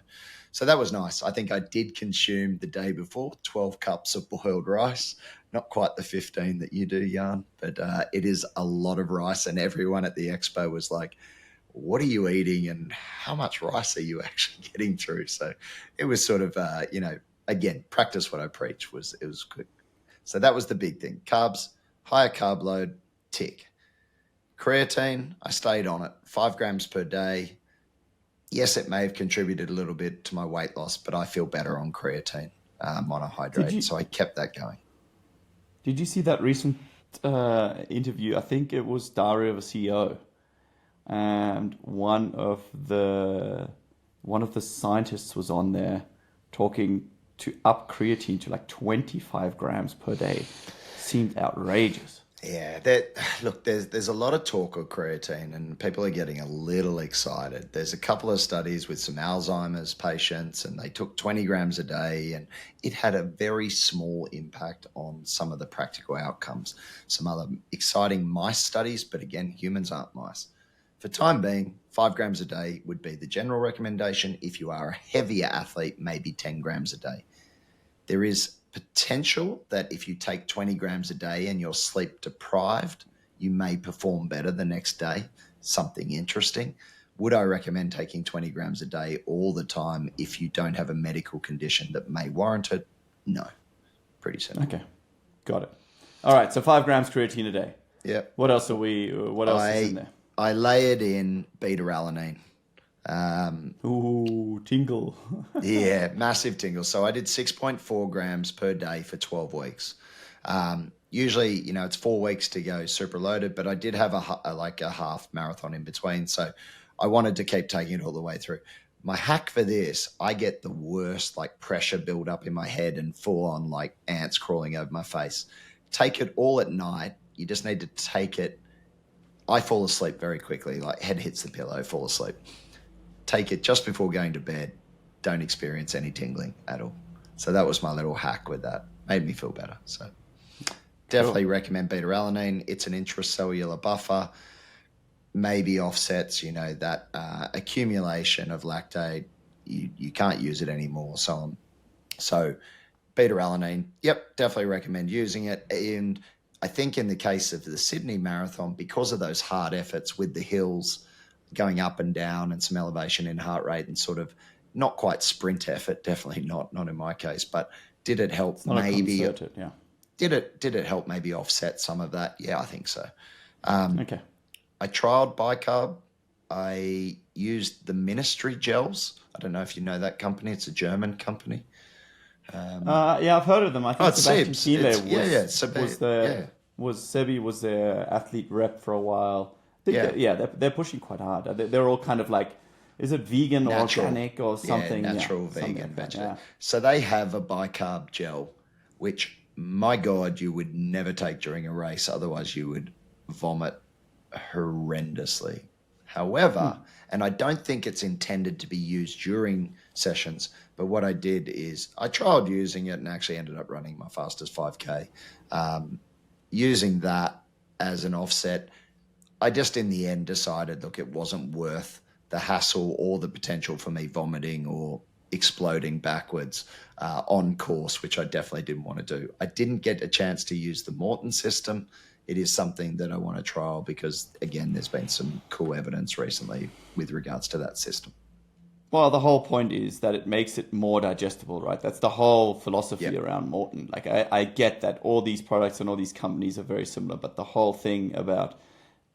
So that was nice. I think I did consume the day before 12 cups of boiled rice, not quite the 15 that you do, Jan, but it is a lot of rice. And everyone at the expo was like, what are you eating and how much rice are you actually getting through? So it was sort of, again, practice what I preach. It was good. So that was the big thing. Carbs, higher carb load, tick. Creatine, I stayed on it, 5 grams per day. Yes, it may have contributed a little bit to my weight loss, but I feel better on creatine monohydrate. So I kept that going. Did you see that recent interview? I think it was Diary of a CEO, and one of the scientists was on there talking to up creatine to like 25 grams per day. Seemed outrageous. Yeah, there's a lot of talk of creatine and people are getting a little excited. There's a couple of studies with some Alzheimer's patients and they took 20 grams a day and it had a very small impact on some of the practical outcomes. Some other exciting mice studies, but again, humans aren't mice. For time being, 5 grams a day would be the general recommendation. If you are a heavier athlete, maybe 10 grams a day. There is potential that if you take 20 grams a day and you're sleep deprived, you may perform better the next day. Something interesting. Would I recommend taking 20 grams a day all the time if you don't have a medical condition that may warrant it? No. Pretty simple. Okay. Got it. All right. So 5 grams creatine a day. Yeah. What else is in there? I layered in beta-alanine. Ooh, tingle. Yeah, massive tingle. So I did 6.4 grams per day for 12 weeks. usually, it's 4 weeks to go super loaded, but I did have a half marathon in between. So I wanted to keep taking it all the way through. My hack for this, I get the worst like pressure build up in my head and full on like ants crawling over my face. Take it all at night. You just need to take it. I fall asleep very quickly, like head hits the pillow, fall asleep. Take it just before going to bed. Don't experience any tingling at all. So that was my little hack with that. Made me feel better. So definitely recommend beta-alanine. It's an intracellular buffer. Maybe offsets, that accumulation of lactate. You can't use it anymore, so on. So beta-alanine, yep, definitely recommend using it. And I think in the case of the Sydney Marathon, because of those hard efforts with the hills going up and down and some elevation in heart rate and sort of not quite sprint effort, definitely not in my case, but did it help maybe? Yeah. Did it help maybe offset some of that? Yeah, I think so. Okay. I trialed bicarb. I used the Ministry gels. I don't know if you know that company. It's a German company. Yeah, I've heard of them. I think Sebastian Thiele was Sebi was their athlete rep for a while. I think they're pushing quite hard. They're all kind of like, is it vegan or organic or something? Natural, vegan, vegetarian. So they have a bicarb gel, which, my God, you would never take during a race. Otherwise, you would vomit horrendously. However, and I don't think it's intended to be used during sessions, but what I did is I tried using it and actually ended up running my fastest 5K using that as an offset. I just in the end decided, look, it wasn't worth the hassle or the potential for me vomiting or exploding backwards on course, which I definitely didn't want to do. I didn't get a chance to use the Morton system. It is something that I want to trial because, again, there's been some cool evidence recently with regards to that system. Well, the whole point is that it makes it more digestible, right? That's the whole philosophy around Morton. Like, I get that all these products and all these companies are very similar, but the whole thing about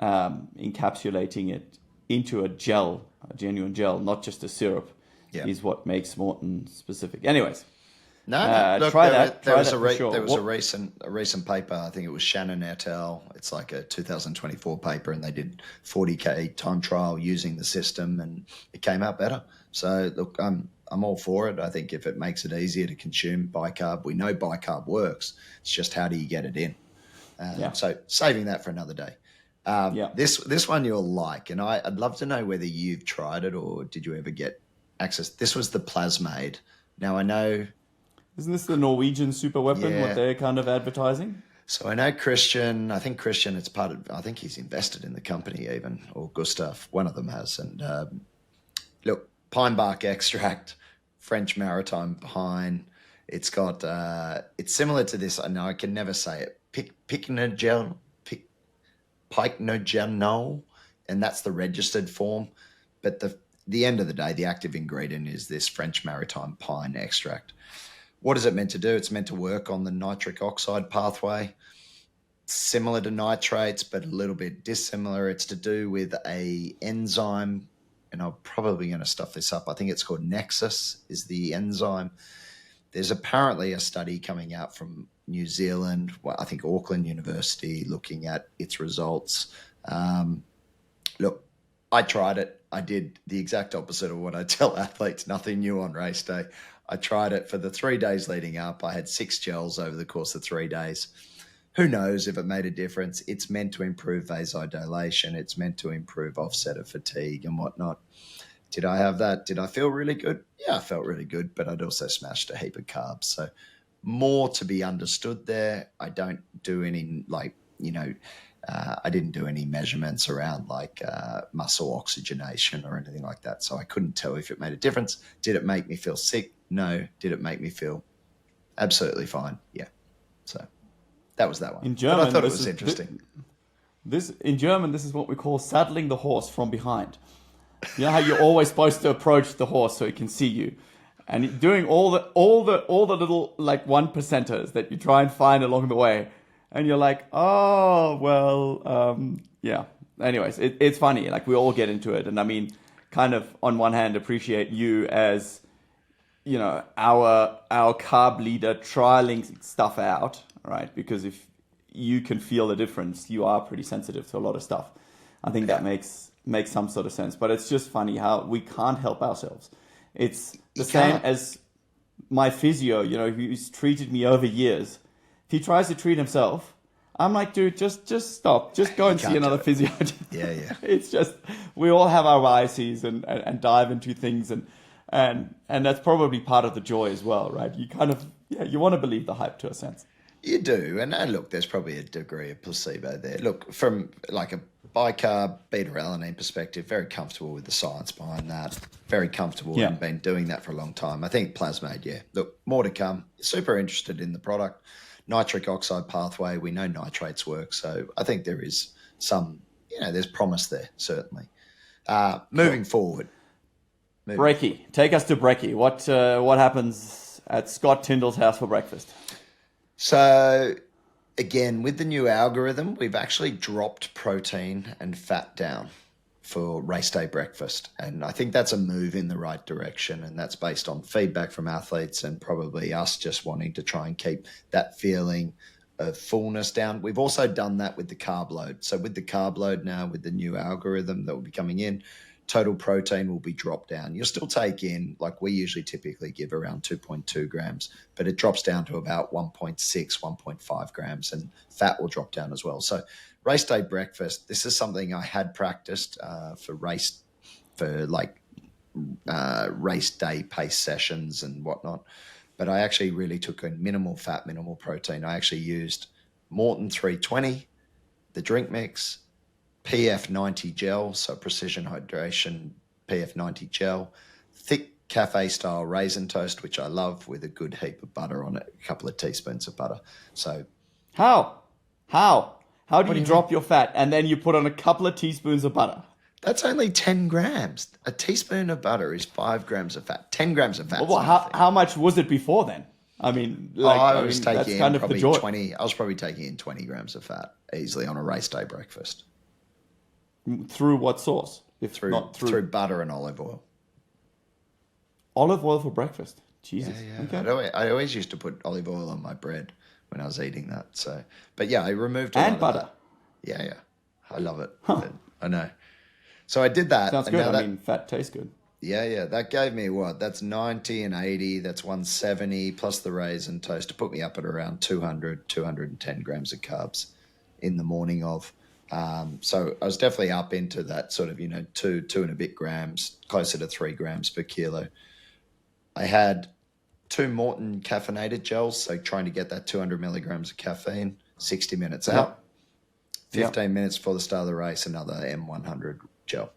encapsulating it into a gel, a genuine gel, not just a syrup, is what makes Morton specific. Anyways. No, look, try that. There was a recent paper. I think it was Shannon et al. It's like a 2024 paper, and they did 40K time trial using the system, and it came out better. So look, I'm all for it. I think if it makes it easier to consume bicarb, we know bicarb works. It's just how do you get it in? So saving that for another day. This one you'll like, and I'd love to know whether you've tried it or did you ever get access. This was the Plasmade. Now I know. Isn't this the Norwegian super weapon, what they're kind of advertising? So I know Christian, I think it's part of, I think he's invested in the company even, or Gustav, one of them has. And look, pine bark extract, French maritime pine. It's got, it's similar to this, I know I can never say it, pycnogenol, and that's the registered form. But the end of the day, the active ingredient is this French maritime pine extract. What is it meant to do? It's meant to work on the nitric oxide pathway, similar to nitrates, but a little bit dissimilar. It's to do with a enzyme, and I'm probably going to stuff this up. I think it's called Nexus is the enzyme. There's apparently a study coming out from New Zealand, I think Auckland University, looking at its results. Look, I tried it. I did the exact opposite of what I tell athletes, nothing new on race day. I tried it for the 3 days leading up. I had 6 gels over the course of 3 days. Who knows if it made a difference? It's meant to improve vasodilation. It's meant to improve offset of fatigue and whatnot. Did I have that? Did I feel really good? Yeah, I felt really good, but I'd also smashed a heap of carbs. So more to be understood there. I don't do any I didn't do any measurements around muscle oxygenation or anything like that. So I couldn't tell if it made a difference. Did it make me feel sick? No. Did it make me feel absolutely fine? Yeah. So that was that one. In German, but I thought it was interesting. In German, this is what we call saddling the horse from behind. You know how you're always supposed to approach the horse so he can see you, and doing all the little like 1%ers that you try and find along the way. And you're like, oh, well, yeah. Anyways, it's funny. Like, we all get into it. And I mean, kind of on one hand, appreciate you as, our carb leader trialing stuff out, right? Because if you can feel the difference. You are pretty sensitive to a lot of stuff. I think that makes some sort of sense. But it's just funny how we can't help ourselves. It's the same as my physio, who's treated me over years. If he tries to treat himself, I'm like, dude, just stop. Just go and see another physio. Yeah. It's just, we all have our biases and dive into things, and that's probably part of the joy as well, right? You kind of, you want to believe the hype to a sense. You do. And look, there's probably a degree of placebo there. Look, from like a bicarb beta-alanine perspective, very comfortable with the science behind that. Very comfortable and been doing that for a long time. I think Plasmade, look, more to come. Super interested in the product. Nitric oxide pathway, we know nitrates work. So I think there is some, there's promise there, certainly. Moving forward. Brekkie. Take us to Brekkie. What happens at Scott Tyndall's house for breakfast? So, again, with the new algorithm, we've actually dropped protein and fat down for race day breakfast. And I think that's a move in the right direction. And that's based on feedback from athletes and probably us just wanting to try and keep that feeling of fullness down. We've also done that with the carb load. So with the carb load now, with the new algorithm that will be coming in, total protein will be dropped down. You'll still take in, like we usually typically give around 2.2 grams, but it drops down to about 1.6, 1.5 grams, and fat will drop down as well. So race day breakfast, this is something I had practiced race day pace sessions and whatnot. But I actually really took in minimal fat, minimal protein. I actually used Morton 320, the drink mix, PF90 gel, so precision hydration PF90 gel, thick cafe style raisin toast, which I love, with a good heap of butter on it, a couple of teaspoons of butter. So how do you drop your fat and then you put on a couple of teaspoons of butter? That's only 10 grams. A teaspoon of butter is 5 grams of fat. 10 grams of fat. Well, how much was it before then? I mean, taking that's in kind of probably the joy. 20. I was probably taking in 20 grams of fat easily on a race day breakfast. Through what sauce? Through butter and olive oil. Olive oil for breakfast. Jesus. Yeah. Okay. I always used to put olive oil on my bread when I was eating that. So, but I removed and butter. Yeah. I love it. Huh. I know. So I did that. Sounds good. Fat tastes good. Yeah. That gave me what? That's 90 and 80. That's 170 plus the raisin toast to put me up at around 200, 210 grams of carbs in the morning of. So I was definitely up into that sort of, 2 and a bit grams, closer to 3 grams per kilo. I had 2 Morton caffeinated gels, so trying to get that 200 milligrams of caffeine, 60 minutes out, 15 minutes before the start of the race, another M100 gel.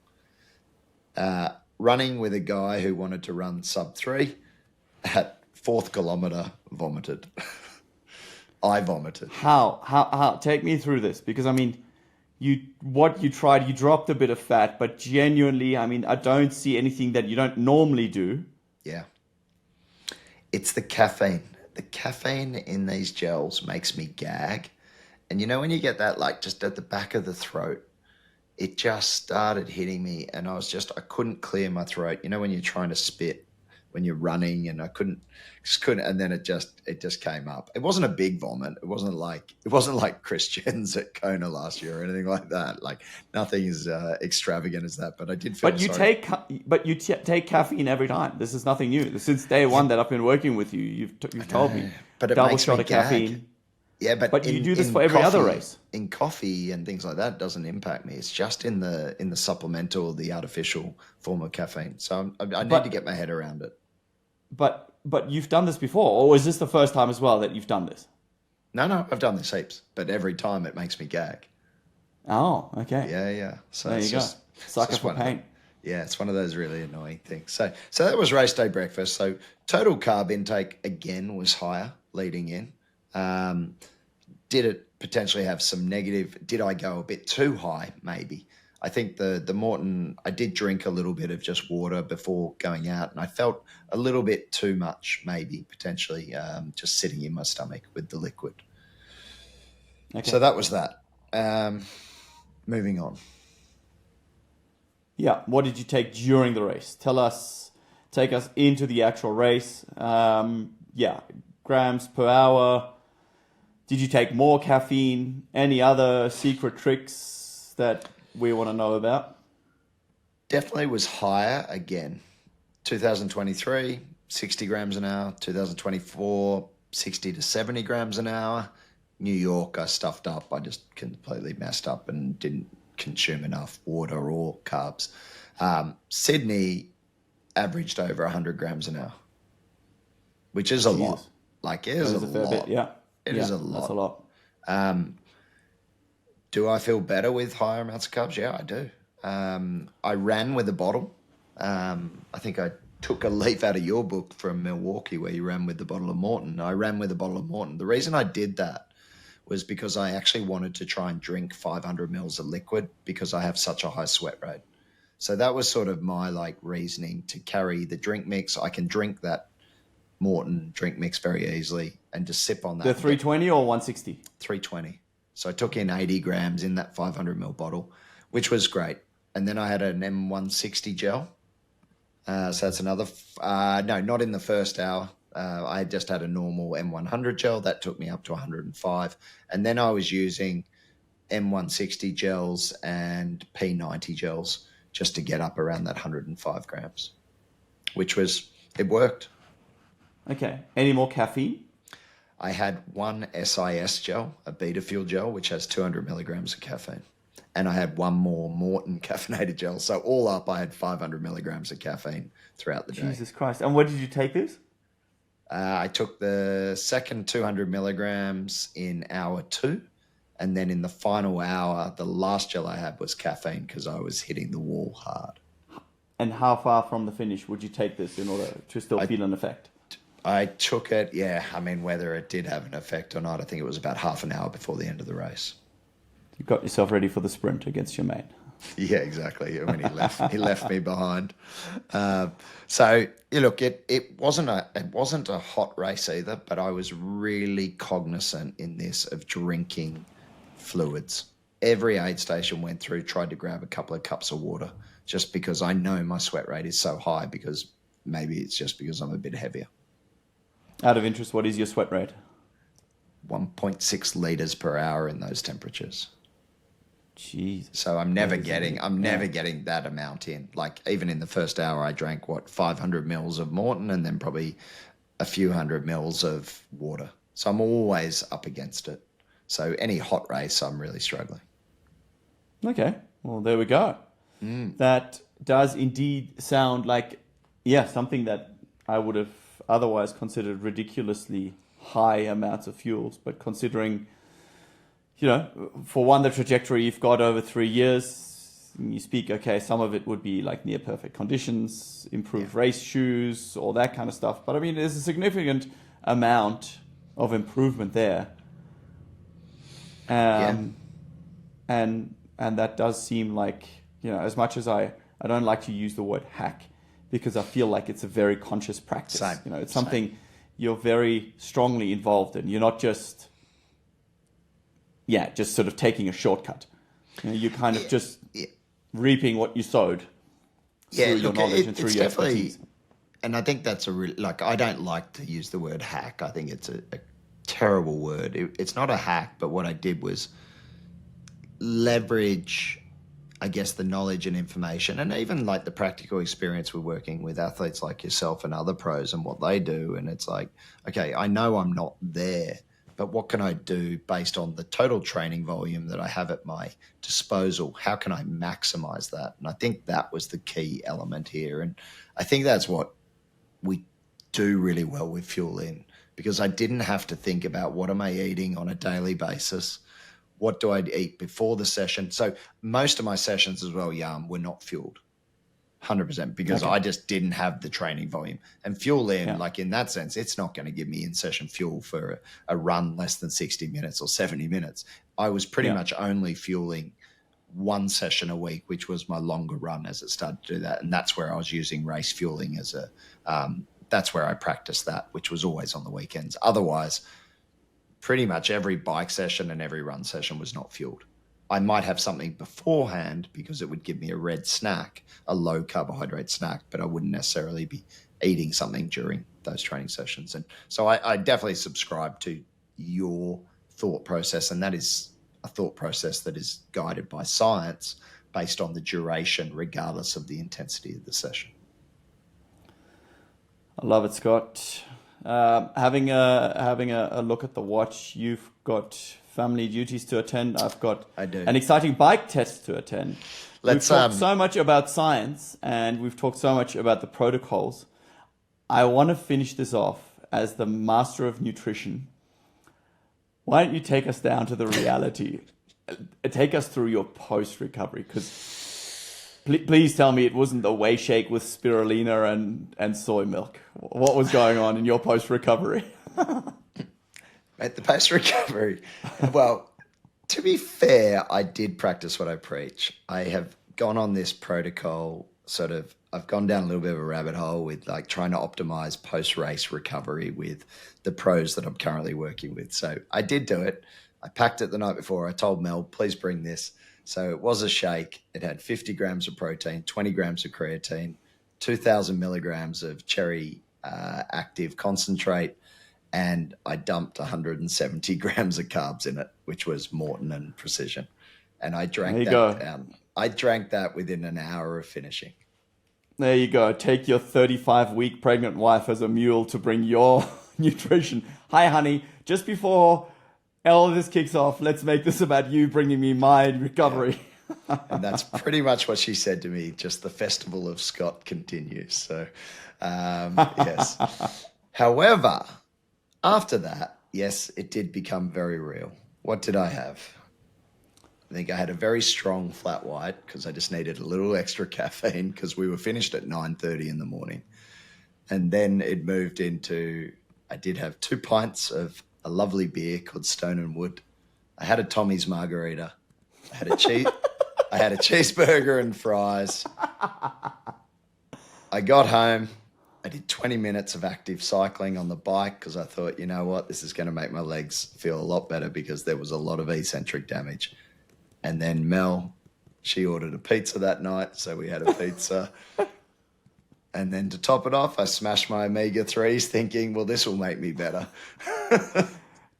Running with a guy who wanted to run sub 3 at 4th kilometer, vomited. I vomited. How? Take me through this, because you tried, you dropped a bit of fat, but genuinely, I don't see anything that you don't normally do. Yeah. It's the caffeine. The caffeine in these gels makes me gag. And when you get that, like, just at the back of the throat, it just started hitting me, and I couldn't clear my throat. When you're trying to spit when you're running, and I just couldn't, and then it just came up. It wasn't a big vomit. It wasn't like Christian's at Kona last year or anything like that. Like, nothing as extravagant as that. But I did feel sorry. You take caffeine every time. This is nothing new. Since day one that I've been working with you, you've told me. But it double makes shot me of caffeine. Yeah, but you do this for every other race. In coffee and things like that, it doesn't impact me. It's just in the supplemental, the artificial form of caffeine. So I need to get my head around it. But you've done this before, or is this the first time as well that you've done this? No, I've done this heaps, but every time it makes me gag. Oh, okay. Yeah. So there you go. Sucker for pain. Yeah, it's one of those really annoying things. So that was race day breakfast. So total carb intake again was higher leading in. Did it potentially have some negative? Did I go a bit too high? Maybe. I think the Morton, I did drink a little bit of just water before going out, and I felt a little bit too much, maybe, potentially, just sitting in my stomach with the liquid. Okay. So that was that. Moving on. Yeah, what did you take during the race? Take us into the actual race. Grams per hour, Did you take more caffeine? Any other secret tricks that we want to know about? Definitely was higher again. 2023, 60 grams an hour. 2024, 60 to 70 grams an hour. New York, I stuffed up. I just completely messed up and didn't consume enough water or carbs. Sydney averaged over 100 grams an hour, which is a lot. Like, it is a fair lot. bit, yeah. It is a lot. That's a lot. Do I feel better with higher amounts of carbs? Yeah, I do. I ran with a bottle. I think I took a leaf out of your book from Milwaukee where you ran with the bottle of Morton. I ran with a bottle of Morton. The reason I did that was because I actually wanted to try and drink 500 mils of liquid because I have such a high sweat rate. So that was sort of my like reasoning to carry the drink mix. I can drink that Morton drink mix very easily and just sip on that. The 320 or 160? 320. So I took in 80 grams in that 500 ml bottle, which was great. And then I had an M160 gel. So that's another, no, not in the first hour. I just had a normal M100 gel. That took me up to 105. And then I was using M160 gels and P90 gels just to get up around that 105 grams, which was, it worked. Okay. Any more caffeine? I had one SIS gel, a beta fuel gel, which has 200 milligrams of caffeine. And I had one more Morton caffeinated gel. So all up, I had 500 milligrams of caffeine throughout the day. Jesus Christ. And where did you take this? I took the second 200 milligrams in hour 2. And then in the final hour, the last gel I had was caffeine because I was hitting the wall hard. And how far from the finish would you take this in order to still feel an effect? I took it, yeah. I mean, whether it did have an effect or not, I think it was about half an hour before the end of the race. You got yourself ready for the sprint against your mate. Yeah, exactly. When he left me behind. So look, it wasn't a hot race either, but I was really cognizant in this of drinking fluids. Every aid station went through, tried to grab a couple of cups of water, just because I know my sweat rate is so high. Because maybe it's just because I'm a bit heavier. Out of interest, what is your sweat rate? 1.6 liters per hour in those temperatures. Jeez. So I'm never getting that amount in. Like even in the first hour, I drank 500 mils of Morton and then probably a few hundred mils of water. So I'm always up against it. So any hot race, I'm really struggling. Okay. Well, there we go. That does indeed sound like, something that I would have otherwise considered ridiculously high amounts of fuels, but considering, for one, the trajectory you've got over 3 years, you speak, okay, some of it would be like near perfect conditions, improved race shoes, all that kind of stuff. But I mean, there's a significant amount of improvement there. And that does seem like, as much as I don't like to use the word hack, because I feel like it's a very conscious practice. Same. It's something you're very strongly involved in. You're not just sort of taking a shortcut. You're kind of just reaping what you sowed through your knowledge and through your expertise. And I think that's I don't like to use the word hack. I think it's a terrible word. It's not a hack, but what I did was leverage, I guess, the knowledge and information and even like the practical experience we're working with athletes like yourself and other pros and what they do. And it's like, okay, I know I'm not there, but what can I do based on the total training volume that I have at my disposal? How can I maximize that? And I think that was the key element here. And I think that's what we do really well with Fuel In, because I didn't have to think about what am I eating on a daily basis? What do I eat before the session? So most of my sessions as well, were not fueled 100% because I just didn't have the training volume. And Fuel In, like in that sense, it's not going to give me in-session fuel for a run less than 60 minutes or 70 minutes. I was pretty much only fueling one session a week, which was my longer run as it started to do that. And that's where I was using race fueling as that's where I practiced that, which was always on the weekends. Otherwise, pretty much every bike session and every run session was not fueled. I might have something beforehand because it would give me a red snack, a low carbohydrate snack, but I wouldn't necessarily be eating something during those training sessions. And so I definitely subscribe to your thought process, and that is a thought process that is guided by science based on the duration, regardless of the intensity of the session. I love it, Scott. Having a look at the watch, you've got family duties to attend. I've got an exciting bike test to attend. We've talked so much about science and we've talked so much about the protocols. I want to finish this off as the master of nutrition. Why don't you take us down to the reality? Take us through your post-recovery, because please tell me it wasn't the whey shake with spirulina and soy milk. What was going on in your post-recovery? At the post-recovery, well, to be fair, I did practice what I preach. I have gone on this protocol, I've gone down a little bit of a rabbit hole with like trying to optimize post-race recovery with the pros that I'm currently working with. So I did do it. I packed it the night before. I told Mel, please bring this. So it was a shake. It had 50 grams of protein, 20 grams of creatine, 2,000 milligrams of cherry active concentrate, and I dumped 170 grams of carbs in it, which was Morton and Precision. And I drank that. I drank that within an hour of finishing. There you go. Take your 35-week pregnant wife as a mule to bring your nutrition. Hi, honey. Just before all of this kicks off, let's make this about you bringing me my recovery. Yeah. And that's pretty much what she said to me. Just the festival of Scott continues. So, yes. However, after that, yes, it did become very real. What did I have? I think I had a very strong flat white because I just needed a little extra caffeine because we were finished at 9:30 in the morning. And then it moved into, I did have 2 pints of a lovely beer called Stone and Wood. I had a Tommy's margarita. I had a cheeseburger and fries. I got home. I did 20 minutes of active cycling on the bike because I thought, you know what, this is going to make my legs feel a lot better because there was a lot of eccentric damage. And then Mel, she ordered a pizza that night, so we had a pizza. And then to top it off, I smashed my omega-3s thinking, well, this will make me better.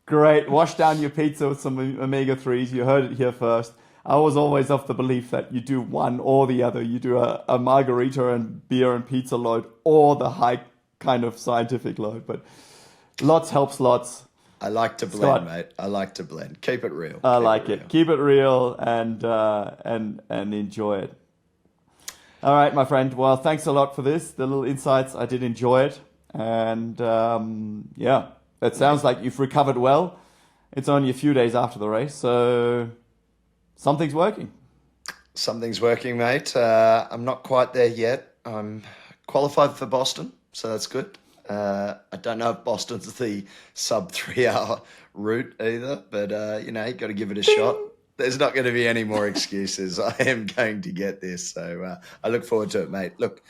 Great. Wash down your pizza with some omega-3s. You heard it here first. I was always of the belief that you do one or the other. You do a margarita and beer and pizza load or the high kind of scientific load. But lots helps lots. I like to blend, Scott, mate. I like to blend. Keep it real. I like it. Keep it real and enjoy it. All right, my friend. Well, thanks a lot for this. The little insights. I did enjoy it. And yeah, it sounds like you've recovered well. It's only a few days after the race, so something's working. Something's working, mate. I'm not quite there yet. I'm qualified for Boston, so that's good. I don't know if Boston's the sub 3 hour route either, but you know, you got to give it a shot. There's not going to be any more excuses. I am going to get this. So I look forward to it, mate. Look,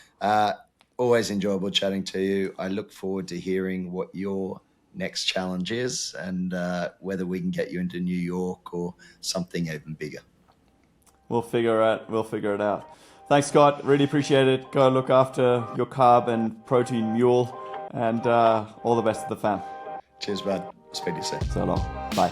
always enjoyable chatting to you. I look forward to hearing what your next challenge is and whether we can get you into New York or something even bigger. We'll figure it out. Thanks, Scott. Really appreciate it. Go look after your carb and protein mule. And all the best to the fam. Cheers, bud. Speak to you soon. So long. Bye.